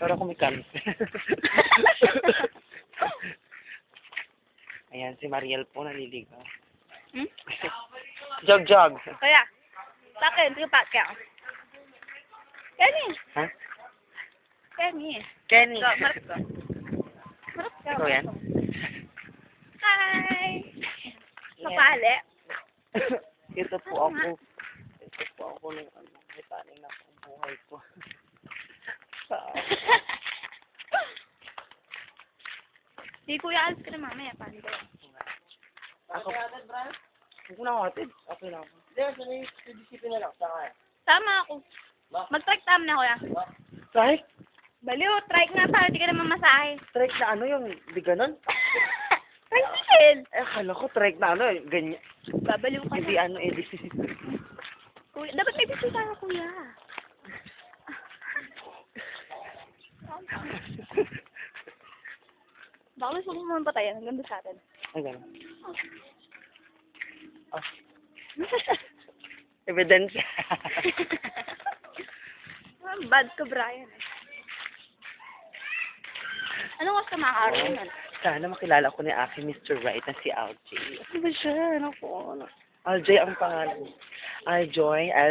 Para kumikan. Ayan, si Mariel po naliligaw. Hmm? Jog. Kaya, sa akin, sige pa, kaya. Kenny. Ha? Kenny. Kenny. So, marap ko. Marap ka. Ikaw yan? Hi! Kapali. Ito po ako. Ito po ako nung ano. May taning na po ang buhay ko. Di kuya, alis ka na mamaya. Paano ba yan? Ako. Huwag mo na ako atid. Okay na ako. Tama ako. Mag-trike tama na kuya. Strike? Baliw, trike nga para di ka naman masahe. Strike na ano yung di ganon? Tricycle! Akala ko strike na ano ganyan. Babaliw ka Hindi na. ano, edi. Kuya, dapat may bisita ka kuya. Baka gusto mo naman patayan. Ang ganda sa atin. Ay, ganon. Oh. Evidence. Bad ka, Brian. Anong oras ka makakaroon nun? Sana makilala ko ni aking Mr. Right na si LJ. Ano ba siya? Ano po? LJ ang pangalan. LJ, I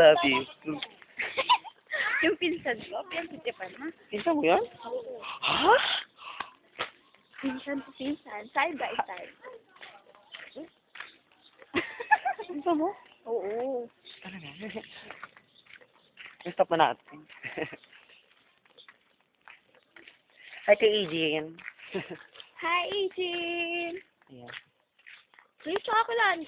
love you. Yung pinsan ko, pinsan ha? Pinsan mo yan? Ha? Pinsan to pinsan, side by side. Pinsan mo? Oo. Talaga? Stop na natin. Hi kay Adrian. Hi, Ejin! Ayan. Please, chocolate.